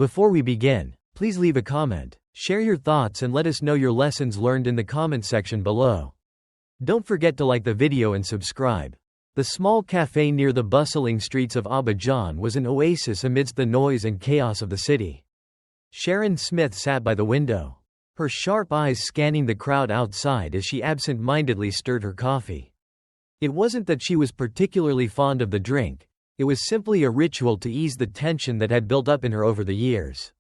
Before we begin, please leave a comment, share your thoughts and let us know your lessons learned in the comment section below. Don't forget to like the video and subscribe. The small cafe near the bustling streets of Abidjan was an oasis amidst the noise and chaos of the city. Sharon Smith sat by the window, her sharp eyes scanning the crowd outside as she absent-mindedly stirred her coffee. It wasn't that she was particularly fond of the drink, it was simply a ritual to ease the tension that had built up in her over the years.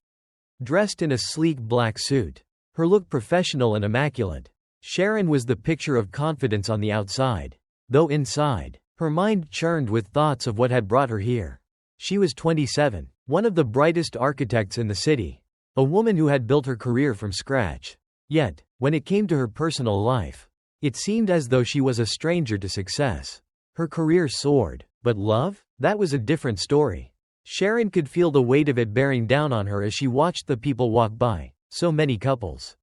Dressed in a sleek black suit, her look professional and immaculate, Sharon was the picture of confidence on the outside, though inside, her mind churned with thoughts of what had brought her here. She was 27, one of the brightest architects in the city, a woman who had built her career from scratch. Yet, when it came to her personal life, it seemed as though she was a stranger to success. Her career soared, but love? That was a different story. Sharon could feel the weight of it bearing down on her as she watched the people walk by, so many couples.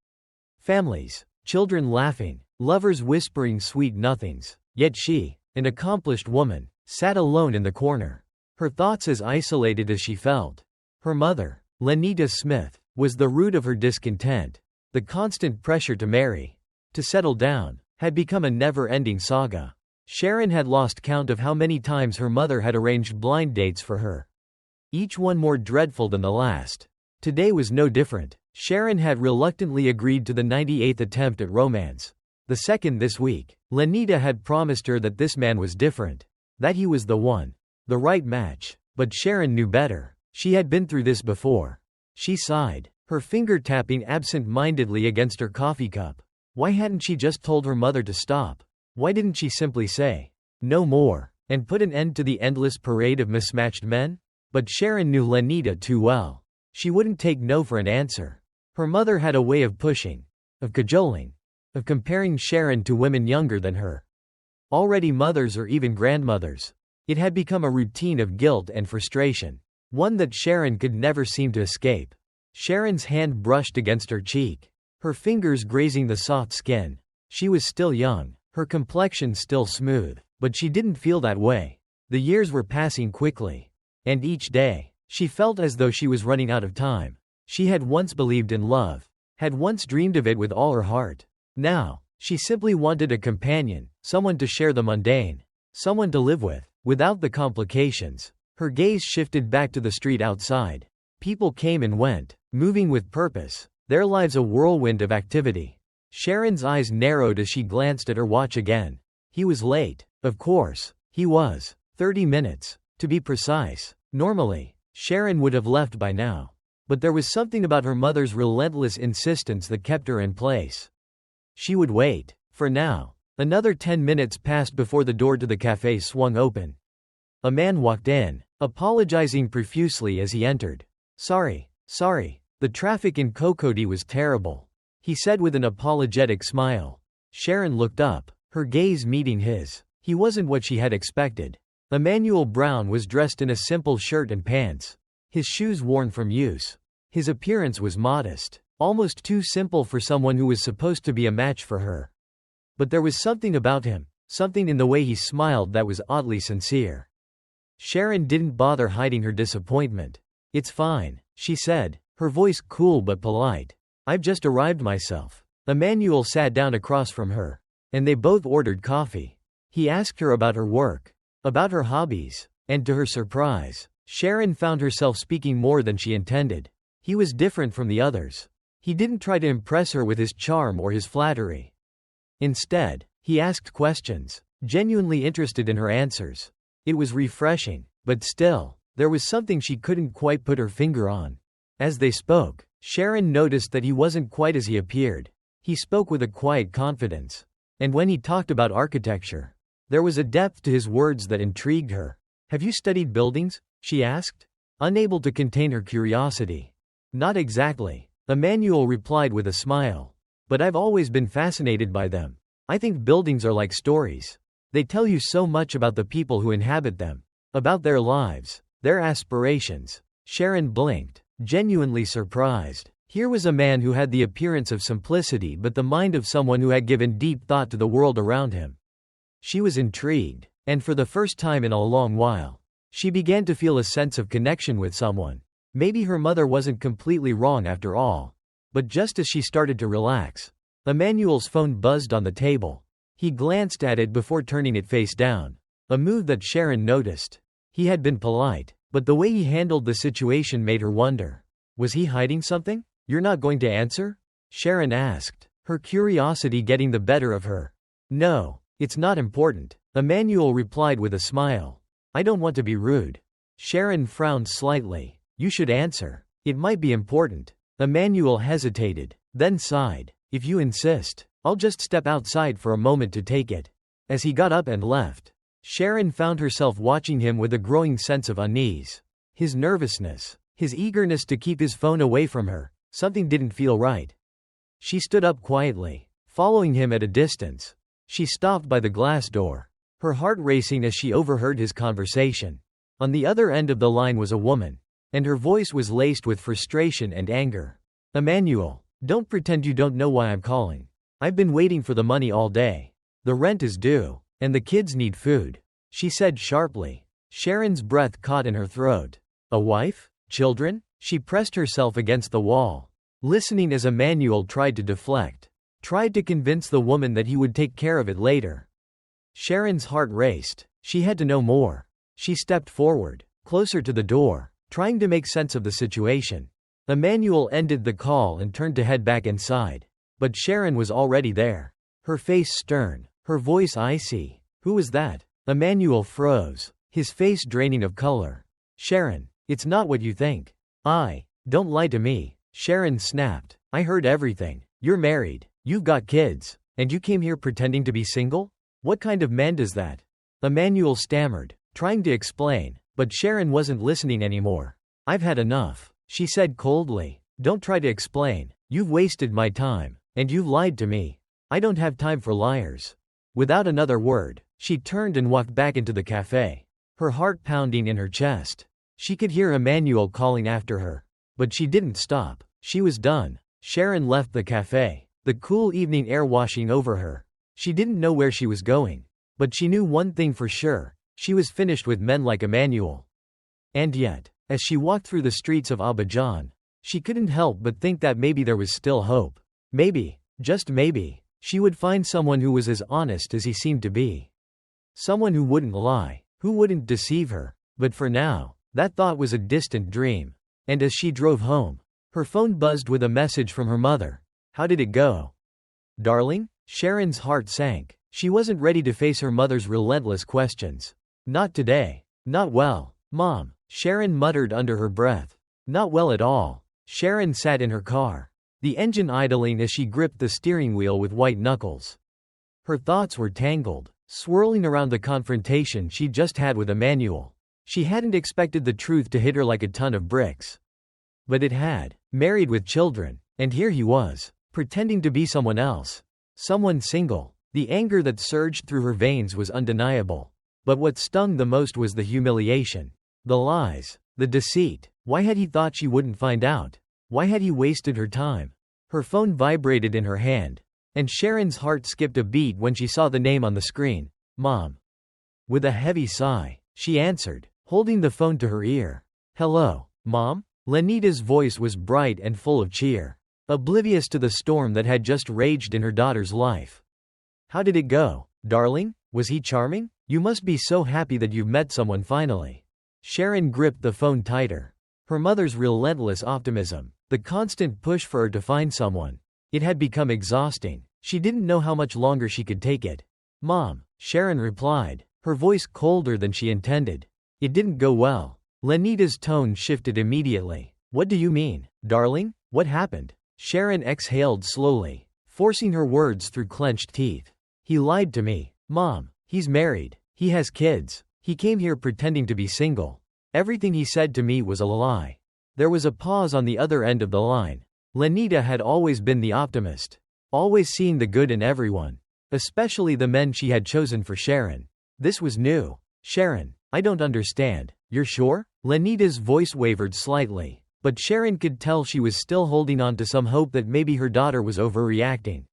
Families, children laughing, lovers whispering sweet nothings, yet she, an accomplished woman, sat alone in the corner, her thoughts as isolated as she felt. Her mother, Lenita Smith, was the root of her discontent. The constant pressure to marry, to settle down, had become a never-ending saga. Sharon had lost count of how many times her mother had arranged blind dates for her, each one more dreadful than the last. Today was no different. Sharon had reluctantly agreed to the 98th attempt at romance. The second this week, Lenita had promised her that this man was different, that he was the one, the right match. But Sharon knew better. She had been through this before. She sighed, her finger tapping absent-mindedly against her coffee cup. Why hadn't she just told her mother to stop? Why didn't she simply say, "No more," and put an end to the endless parade of mismatched men? But Sharon knew Lenita too well. She wouldn't take no for an answer. Her mother had a way of pushing, of cajoling, of comparing Sharon to women younger than her. Already mothers or even grandmothers. It had become a routine of guilt and frustration, one that Sharon could never seem to escape. Sharon's hand brushed against her cheek, her fingers grazing the soft skin. She was still young, her complexion still smooth, but she didn't feel that way. The years were passing quickly, and each day, she felt as though she was running out of time. She had once believed in love, had once dreamed of it with all her heart. Now, she simply wanted a companion, someone to share the mundane, someone to live with, without the complications. Her gaze shifted back to the street outside. People came and went, moving with purpose, their lives a whirlwind of activity. Sharon's eyes narrowed as she glanced at her watch again. He was late. Of course, he was. 30 minutes, to be precise. Normally, Sharon would have left by now. But there was something about her mother's relentless insistence that kept her in place. She would wait. For now. Another 10 minutes passed before the door to the cafe swung open. A man walked in, apologizing profusely as he entered. Sorry, the traffic in Cocody was terrible," he said with an apologetic smile. Sharon looked up, her gaze meeting his. He wasn't what she had expected. Emmanuel Brown was dressed in a simple shirt and pants, his shoes worn from use. His appearance was modest, almost too simple for someone who was supposed to be a match for her. But there was something about him, something in the way he smiled that was oddly sincere. Sharon didn't bother hiding her disappointment. "It's fine," she said, her voice cool but polite. "I've just arrived myself." Emmanuel sat down across from her, and they both ordered coffee. He asked her about her work, about her hobbies, and to her surprise, Sharon found herself speaking more than she intended. He was different from the others. He didn't try to impress her with his charm or his flattery. Instead, he asked questions, genuinely interested in her answers. It was refreshing, but still, there was something she couldn't quite put her finger on. As they spoke, Sharon noticed that he wasn't quite as he appeared. He spoke with a quiet confidence. And when he talked about architecture, there was a depth to his words that intrigued her. "Have you studied buildings?" she asked, unable to contain her curiosity. "Not exactly," Emmanuel replied with a smile. "But I've always been fascinated by them. I think buildings are like stories. They tell you so much about the people who inhabit them, about their lives, their aspirations." Sharon blinked, genuinely surprised. Here was a man who had the appearance of simplicity but the mind of someone who had given deep thought to the world around him. She was intrigued, and for the first time in a long while, she began to feel a sense of connection with someone. Maybe her mother wasn't completely wrong after all. But just as she started to relax, Emmanuel's phone buzzed on the table. He glanced at it before turning it face down, a move that Sharon noticed. He had been polite, but the way he handled the situation made her wonder. Was he hiding something? "You're not going to answer?" Sharon asked, her curiosity getting the better of her. "No, it's not important," Emmanuel replied with a smile. "I don't want to be rude." Sharon frowned slightly. "You should answer. It might be important." Emmanuel hesitated, then sighed. "If you insist, I'll just step outside for a moment to take it." As he got up and left, Sharon found herself watching him with a growing sense of unease. His nervousness, his eagerness to keep his phone away from her, something didn't feel right. She stood up quietly, following him at a distance. She stopped by the glass door, her heart racing as she overheard his conversation. On the other end of the line was a woman, and her voice was laced with frustration and anger. "Emmanuel, don't pretend you don't know why I'm calling. I've been waiting for the money all day. The rent is due, and the kids need food," she said sharply. Sharon's breath caught in her throat. A wife? Children? She pressed herself against the wall, listening as Emmanuel tried to deflect, tried to convince the woman that he would take care of it later. Sharon's heart raced. She had to know more. She stepped forward, closer to the door, trying to make sense of the situation. Emmanuel ended the call and turned to head back inside. But Sharon was already there, her face stern, her voice icy. "Who was that?" Emmanuel froze, his face draining of color. "Sharon, it's not what you think." Don't lie to me," Sharon snapped. "I heard everything. You're married, you've got kids, and you came here pretending to be single? What kind of man does that?" Emmanuel stammered, trying to explain, but Sharon wasn't listening anymore. "I've had enough," she said coldly. "Don't try to explain. You've wasted my time, and you've lied to me. I don't have time for liars." Without another word, she turned and walked back into the cafe, her heart pounding in her chest. She could hear Emmanuel calling after her, but she didn't stop. She was done. Sharon left the cafe, the cool evening air washing over her. She didn't know where she was going, but she knew one thing for sure: she was finished with men like Emmanuel. And yet, as she walked through the streets of Abidjan, she couldn't help but think that maybe there was still hope. Maybe, just maybe, she would find someone who was as honest as he seemed to be. Someone who wouldn't lie, who wouldn't deceive her. But for now, that thought was a distant dream. And as she drove home, her phone buzzed with a message from her mother. How did it go? "Darling?" Sharon's heart sank. She wasn't ready to face her mother's relentless questions. "Not today. Not well, Mom," Sharon muttered under her breath. "Not well at all." Sharon sat in her car, the engine idling as she gripped the steering wheel with white knuckles. Her thoughts were tangled, swirling around the confrontation she'd just had with Emmanuel. She hadn't expected the truth to hit her like a ton of bricks. But it had. Married with children, and here he was, pretending to be someone else. Someone single. The anger that surged through her veins was undeniable. But what stung the most was the humiliation. The lies. The deceit. Why had he thought she wouldn't find out? Why had he wasted her time? Her phone vibrated in her hand, and Sharon's heart skipped a beat when she saw the name on the screen. Mom. With a heavy sigh, she answered, holding the phone to her ear. "Hello, Mom?" Lenita's voice was bright and full of cheer, oblivious to the storm that had just raged in her daughter's life. "How did it go, darling? Was he charming? You must be so happy that you've met someone finally." Sharon gripped the phone tighter. Her mother's relentless optimism, the constant push for her to find someone, it had become exhausting. She didn't know how much longer she could take it. "Mom," Sharon replied, her voice colder than she intended. "It didn't go well." Lenita's tone shifted immediately. "What do you mean, darling? What happened?" Sharon exhaled slowly, forcing her words through clenched teeth. "He lied to me, Mom. He's married. He has kids. He came here pretending to be single. Everything he said to me was a lie." There was a pause on the other end of the line. Lenita had always been the optimist, always seeing the good in everyone, especially the men she had chosen for Sharon. This was new. "Sharon, I don't understand. You're sure?" Lenita's voice wavered slightly, but Sharon could tell she was still holding on to some hope that maybe her daughter was overreacting.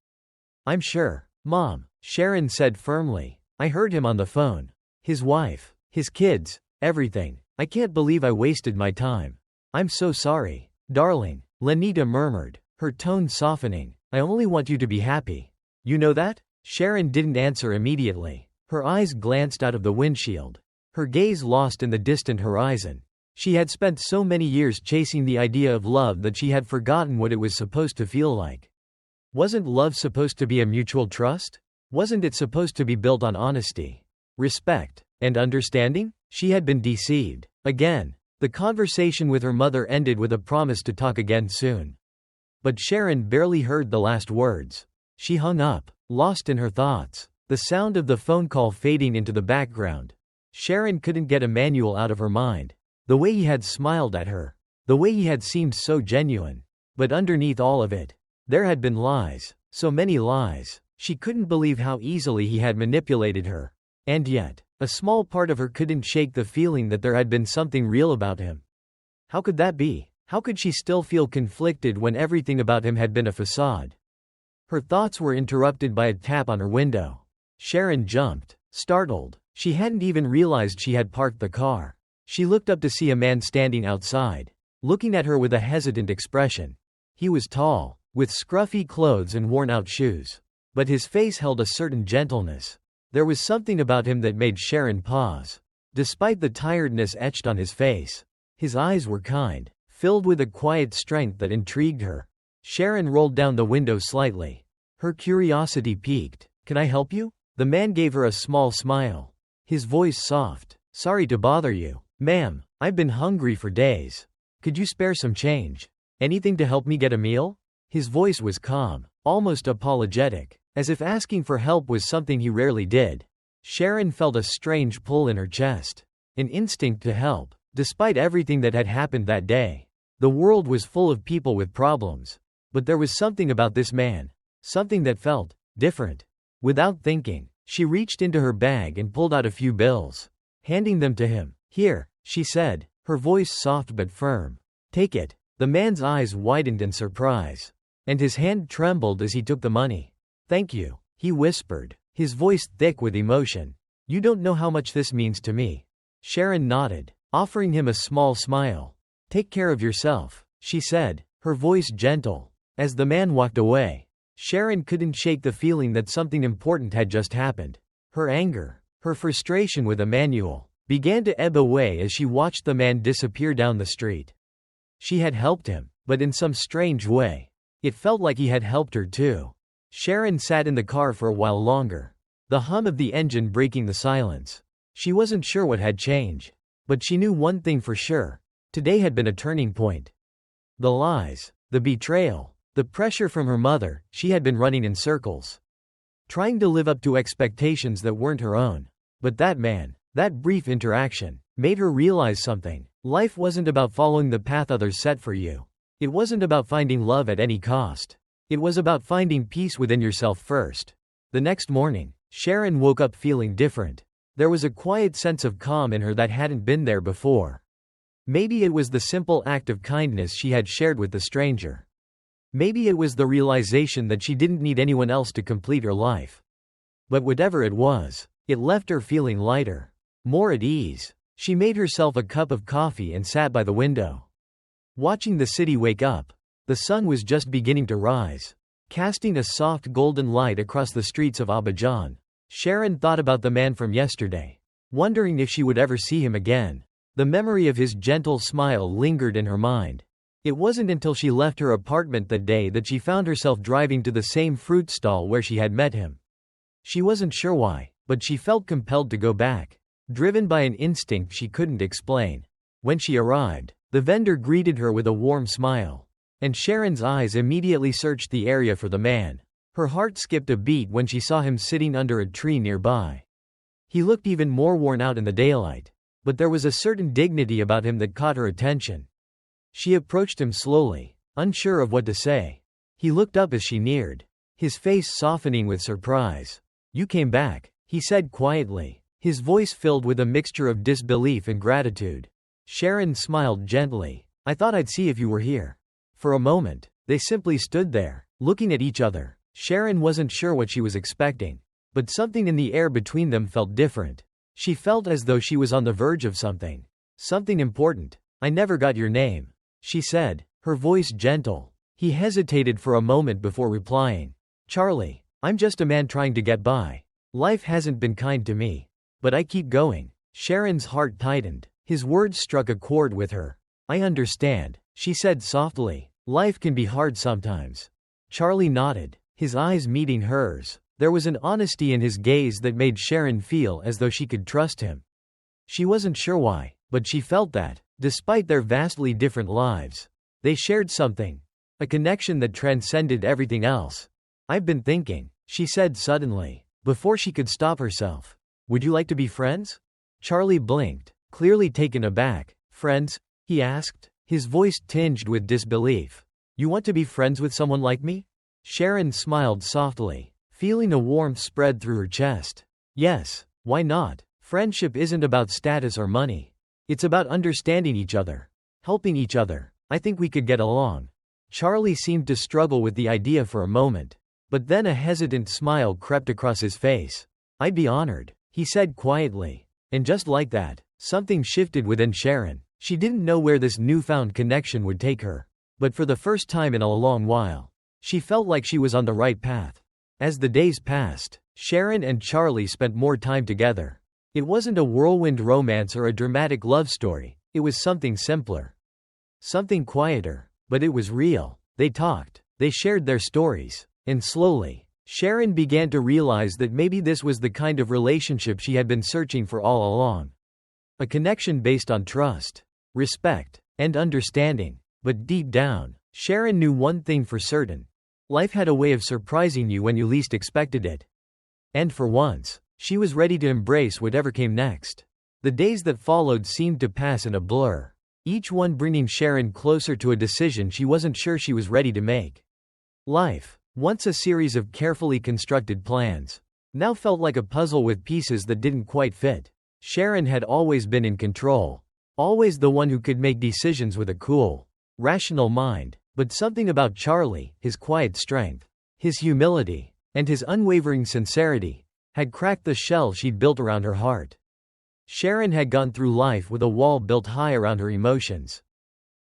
"I'm sure, Mom," Sharon said firmly. "I heard him on the phone. His wife, his kids, everything. I can't believe I wasted my time. I'm so sorry, darling, Lenita murmured, her tone softening. I only want you to be happy. You know that? Sharon didn't answer immediately. Her eyes glanced out of the windshield, her gaze lost in the distant horizon. She had spent so many years chasing the idea of love that she had forgotten what it was supposed to feel like. Wasn't love supposed to be a mutual trust? Wasn't it supposed to be built on honesty, respect, and understanding? She had been deceived. Again. The conversation with her mother ended with a promise to talk again soon. But Sharon barely heard the last words. She hung up, lost in her thoughts, the sound of the phone call fading into the background. Sharon couldn't get Emmanuel out of her mind. The way he had smiled at her. The way he had seemed so genuine. But underneath all of it, there had been lies. So many lies. She couldn't believe how easily he had manipulated her. And yet, a small part of her couldn't shake the feeling that there had been something real about him. How could that be? How could she still feel conflicted when everything about him had been a facade? Her thoughts were interrupted by a tap on her window. Sharon jumped, startled. She hadn't even realized she had parked the car. She looked up to see a man standing outside, looking at her with a hesitant expression. He was tall, with scruffy clothes and worn-out shoes. But his face held a certain gentleness. There was something about him that made Sharon pause. Despite the tiredness etched on his face, his eyes were kind, filled with a quiet strength that intrigued her. Sharon rolled down the window slightly. Her curiosity piqued. Can I help you? The man gave her a small smile. His voice soft. Sorry to bother you, ma'am. I've been hungry for days. Could you spare some change? Anything to help me get a meal? His voice was calm, almost apologetic, as if asking for help was something he rarely did. Sharon felt a strange pull in her chest. An instinct to help. Despite everything that had happened that day, the world was full of people with problems. But there was something about this man. Something that felt different. Without thinking, she reached into her bag and pulled out a few bills. Handing them to him. Here, she said, her voice soft but firm. Take it. The man's eyes widened in surprise. And his hand trembled as he took the money. Thank you, he whispered, his voice thick with emotion. You don't know how much this means to me. Sharon nodded, offering him a small smile. Take care of yourself, she said, her voice gentle. As the man walked away, Sharon couldn't shake the feeling that something important had just happened. Her anger, her frustration with Emmanuel, began to ebb away as she watched the man disappear down the street. She had helped him, but in some strange way, it felt like he had helped her too. Sharon sat in the car for a while longer, the hum of the engine breaking the silence. She wasn't sure what had changed, but she knew one thing for sure. Today had been a turning point. The lies, the betrayal, the pressure from her mother, she had been running in circles, trying to live up to expectations that weren't her own. But that man, that brief interaction, made her realize something. Life wasn't about following the path others set for you. It wasn't about finding love at any cost. It was about finding peace within yourself first. The next morning, Sharon woke up feeling different. There was a quiet sense of calm in her that hadn't been there before. Maybe it was the simple act of kindness she had shared with the stranger. Maybe it was the realization that she didn't need anyone else to complete her life. But whatever it was, it left her feeling lighter, more at ease. She made herself a cup of coffee and sat by the window, watching the city wake up. The sun was just beginning to rise, casting a soft golden light across the streets of Abidjan. Sharon thought about the man from yesterday, wondering if she would ever see him again. The memory of his gentle smile lingered in her mind. It wasn't until she left her apartment that day that she found herself driving to the same fruit stall where she had met him. She wasn't sure why, but she felt compelled to go back, driven by an instinct she couldn't explain. When she arrived, the vendor greeted her with a warm smile. And Sharon's eyes immediately searched the area for the man. Her heart skipped a beat when she saw him sitting under a tree nearby. He looked even more worn out in the daylight, but there was a certain dignity about him that caught her attention. She approached him slowly, unsure of what to say. He looked up as she neared, his face softening with surprise. You came back, he said quietly, his voice filled with a mixture of disbelief and gratitude. Sharon smiled gently. I thought I'd see if you were here. For a moment, they simply stood there, looking at each other. Sharon wasn't sure what she was expecting, but something in the air between them felt different. She felt as though she was on the verge of something important. I never got your name. she said, her voice gentle. He hesitated for a moment before replying. Charlie, I'm just a man trying to get by. Life hasn't been kind to me. But I keep going. Sharon's heart tightened. His words struck a chord with her. I understand, she said softly. Life can be hard sometimes. Charlie nodded, his eyes meeting hers. There was an honesty in his gaze that made Sharon feel as though she could trust him. She wasn't sure why, but she felt that, despite their vastly different lives, they shared something. A connection that transcended everything else. I've been thinking, she said suddenly, before she could stop herself. Would you like to be friends? Charlie blinked, clearly taken aback. Friends? He asked, his voice tinged with disbelief. You want to be friends with someone like me? Sharon smiled softly, feeling a warmth spread through her chest. Yes, why not? Friendship isn't about status or money. It's about understanding each other, helping each other. I think we could get along. Charlie seemed to struggle with the idea for a moment, but then a hesitant smile crept across his face. I'd be honored, he said quietly. And just like that, something shifted within Sharon. She didn't know where this newfound connection would take her. But for the first time in a long while, she felt like she was on the right path. As the days passed, Sharon and Charlie spent more time together. It wasn't a whirlwind romance or a dramatic love story, it was something simpler. Something quieter. But it was real. They talked. They shared their stories. And slowly, Sharon began to realize that maybe this was the kind of relationship she had been searching for all along. A connection based on trust, respect, and understanding. But deep down, Sharon knew one thing for certain. Life had a way of surprising you when you least expected it. And for once, she was ready to embrace whatever came next. The days that followed seemed to pass in a blur, each one bringing Sharon closer to a decision she wasn't sure she was ready to make. Life, once a series of carefully constructed plans, now felt like a puzzle with pieces that didn't quite fit. Sharon had always been in control, always the one who could make decisions with a cool, rational mind, but something about Charlie, his quiet strength, his humility, and his unwavering sincerity, had cracked the shell she'd built around her heart. Sharon had gone through life with a wall built high around her emotions,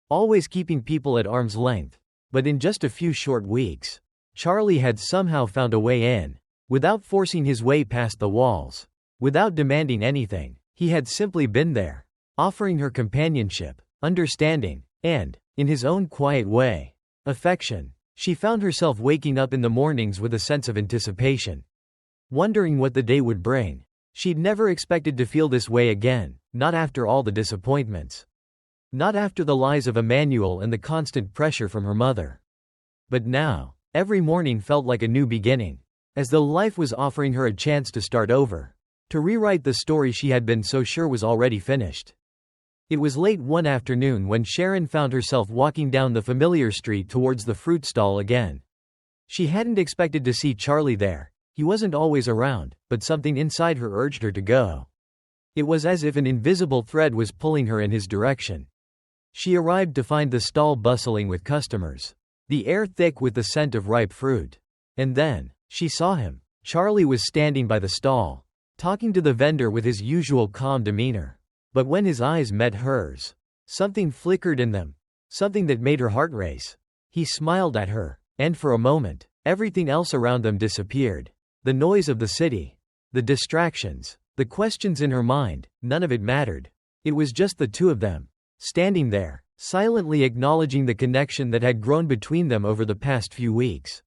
always keeping people at arm's length. But in just a few short weeks, Charlie had somehow found a way in. Without forcing his way past the walls, without demanding anything, he had simply been there, offering her companionship, understanding, and, in his own quiet way, affection. She found herself waking up in the mornings with a sense of anticipation, wondering what the day would bring. She'd never expected to feel this way again, not after all the disappointments. Not after the lies of Emmanuel and the constant pressure from her mother. But now, every morning felt like a new beginning, as though life was offering her a chance to start over, to rewrite the story she had been so sure was already finished. It was late one afternoon when Sharon found herself walking down the familiar street towards the fruit stall again. She hadn't expected to see Charlie there. He wasn't always around, but something inside her urged her to go. It was as if an invisible thread was pulling her in his direction. She arrived to find the stall bustling with customers, the air thick with the scent of ripe fruit. And then, she saw him. Charlie was standing by the stall, talking to the vendor with his usual calm demeanor. But when his eyes met hers, something flickered in them, something that made her heart race. He smiled at her, and for a moment, everything else around them disappeared. The noise of the city, the distractions, the questions in her mind, none of it mattered. It was just the two of them, standing there, silently acknowledging the connection that had grown between them over the past few weeks.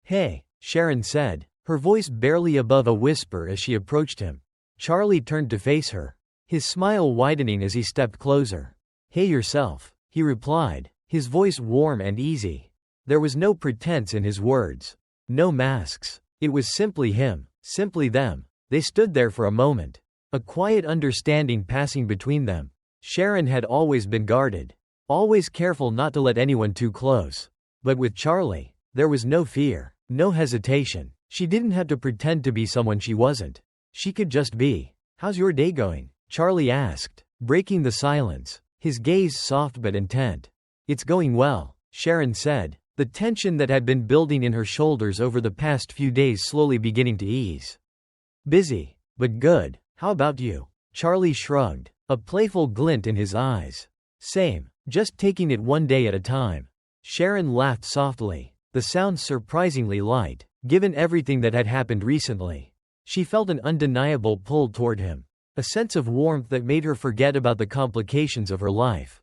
Hey, Sharon said, her voice barely above a whisper as she approached him. Charlie turned to face her, his smile widening as he stepped closer. Hey yourself, he replied, his voice warm and easy. There was no pretense in his words, no masks. It was simply him, simply them. They stood there for a moment, a quiet understanding passing between them. Sharon had always been guarded, always careful not to let anyone too close. But with Charlie, there was no fear, no hesitation. She didn't have to pretend to be someone she wasn't. She could just be. How's your day going? Charlie asked, breaking the silence, his gaze soft but intent. It's going well, Sharon said, the tension that had been building in her shoulders over the past few days slowly beginning to ease. Busy, but good. How about you? Charlie shrugged, a playful glint in his eyes. Same. Just taking it one day at a time. Sharon laughed softly, the sound surprisingly light, given everything that had happened recently. She felt an undeniable pull toward him, a sense of warmth that made her forget about the complications of her life,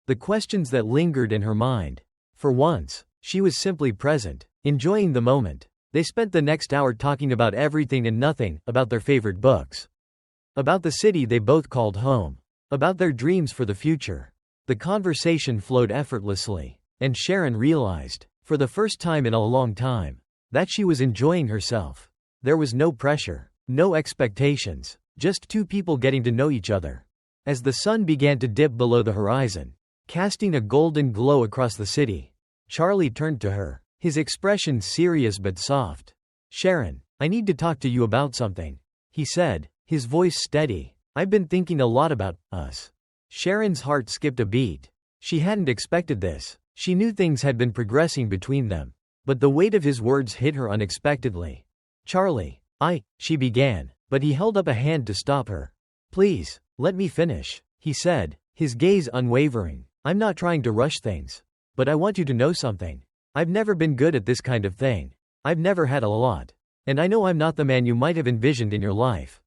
the questions that lingered in her mind. For once, she was simply present, enjoying the moment. They spent the next hour talking about everything and nothing, about their favorite books, about the city they both called home, about their dreams for the future. The conversation flowed effortlessly, and Sharon realized, for the first time in a long time, that she was enjoying herself. There was no pressure, no expectations, just two people getting to know each other. As the sun began to dip below the horizon, casting a golden glow across the city, Charlie turned to her, his expression serious but soft. "Sharon, I need to talk to you about something," he said, his voice steady. "I've been thinking a lot about us." Sharon's heart skipped a beat. She hadn't expected this. She knew things had been progressing between them, but the weight of his words hit her unexpectedly. "Charlie, she began, but he held up a hand to stop her. "Please, let me finish," he said, his gaze unwavering. "I'm not trying to rush things. But I want you to know something. I've never been good at this kind of thing. I've never had a lot. And I know I'm not the man you might have envisioned in your life.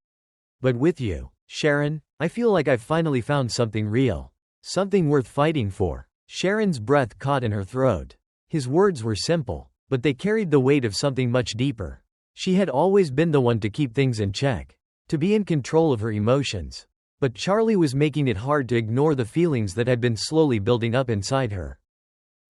But with you, Sharon, I feel like I've finally found something real. Something worth fighting for." Sharon's breath caught in her throat. His words were simple, but they carried the weight of something much deeper. She had always been the one to keep things in check, to be in control of her emotions. But Charlie was making it hard to ignore the feelings that had been slowly building up inside her.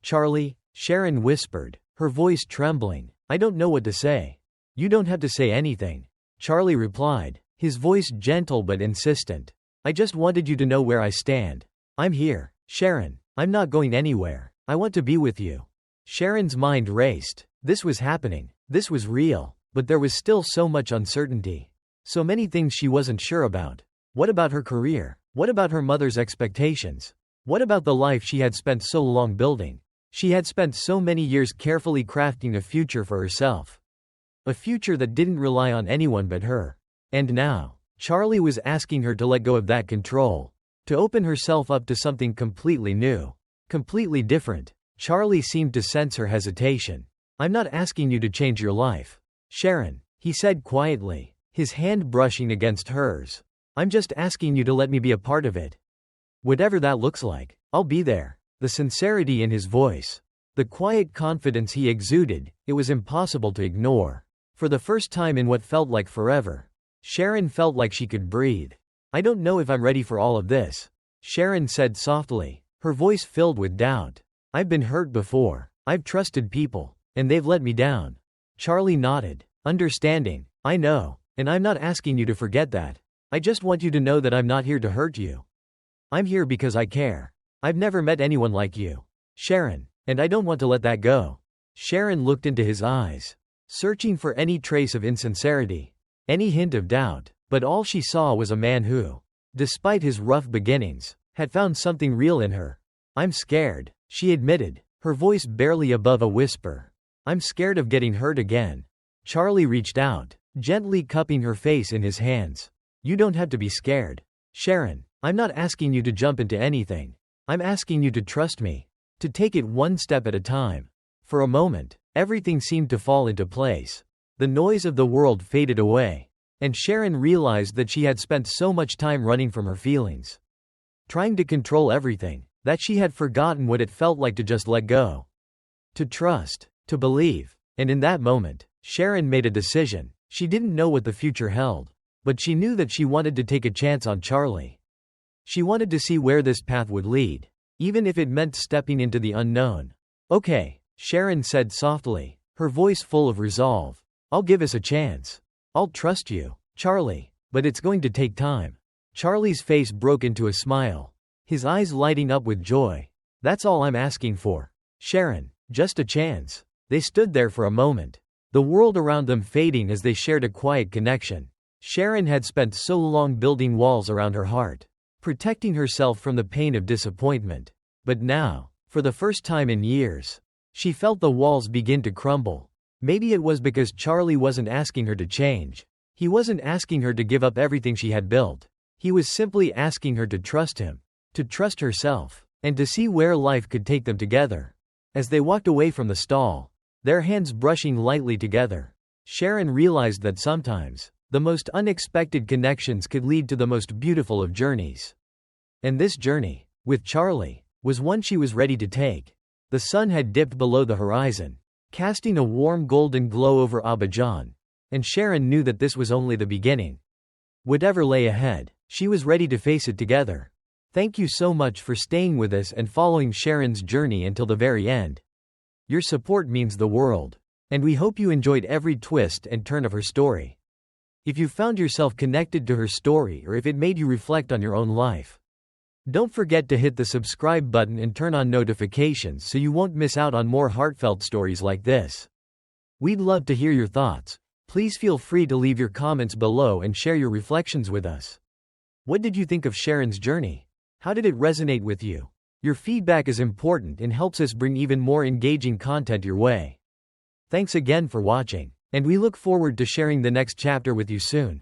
"Charlie," Sharon whispered, her voice trembling, "I don't know what to say." "You don't have to say anything," Charlie replied, his voice gentle but insistent. "I just wanted you to know where I stand. I'm here, Sharon. I'm not going anywhere. I want to be with you." Sharon's mind raced. This was happening. This was real. But there was still so much uncertainty. So many things she wasn't sure about. What about her career? What about her mother's expectations? What about the life she had spent so long building? She had spent so many years carefully crafting a future for herself. A future that didn't rely on anyone but her. And now, Charlie was asking her to let go of that control, to open herself up to something completely new, completely different. Charlie seemed to sense her hesitation. "I'm not asking you to change your life, Sharon," he said quietly, his hand brushing against hers. "I'm just asking you to let me be a part of it. Whatever that looks like, I'll be there." The sincerity in his voice, the quiet confidence he exuded, it was impossible to ignore. For the first time in what felt like forever, Sharon felt like she could breathe. "I don't know if I'm ready for all of this," Sharon said softly, her voice filled with doubt. "I've been hurt before. I've trusted people, and they've let me down." Charlie nodded, understanding. "I know, and I'm not asking you to forget that. I just want you to know that I'm not here to hurt you. I'm here because I care. I've never met anyone like you, Sharon, and I don't want to let that go." Sharon looked into his eyes, searching for any trace of insincerity, any hint of doubt, but all she saw was a man who, despite his rough beginnings, had found something real in her. "I'm scared," she admitted, her voice barely above a whisper. "I'm scared of getting hurt again." Charlie reached out, gently cupping her face in his hands. "You don't have to be scared, Sharon. I'm not asking you to jump into anything. I'm asking you to trust me, to take it one step at a time." For a moment, everything seemed to fall into place. The noise of the world faded away, and Sharon realized that she had spent so much time running from her feelings, trying to control everything, that she had forgotten what it felt like to just let go, to trust, to believe. And in that moment, Sharon made a decision. She didn't know what the future held, but she knew that she wanted to take a chance on Charlie. She wanted to see where this path would lead, even if it meant stepping into the unknown. "Okay," Sharon said softly, her voice full of resolve. "I'll give us a chance. I'll trust you, Charlie, but it's going to take time." Charlie's face broke into a smile, his eyes lighting up with joy. "That's all I'm asking for, Sharon, just a chance." They stood there for a moment, the world around them fading as they shared a quiet connection. Sharon had spent so long building walls around her heart, protecting herself from the pain of disappointment. But now, for the first time in years, she felt the walls begin to crumble. Maybe it was because Charlie wasn't asking her to change. He wasn't asking her to give up everything she had built. He was simply asking her to trust him, to trust herself. and to see where life could take them together. As they walked away from the stall, their hands brushing lightly together, Sharon realized that sometimes, the most unexpected connections could lead to the most beautiful of journeys. And this journey, with Charlie, was one she was ready to take. The sun had dipped below the horizon, casting a warm golden glow over Abidjan, and Sharon knew that this was only the beginning. Whatever lay ahead, she was ready to face it together. Thank you so much for staying with us and following Sharon's journey until the very end. Your support means the world, and we hope you enjoyed every twist and turn of her story. If you found yourself connected to her story or if it made you reflect on your own life, don't forget to hit the subscribe button and turn on notifications so you won't miss out on more heartfelt stories like this. We'd love to hear your thoughts. Please feel free to leave your comments below and share your reflections with us. What did you think of Sharon's journey? How did it resonate with you? Your feedback is important and helps us bring even more engaging content your way. Thanks again for watching, and we look forward to sharing the next chapter with you soon.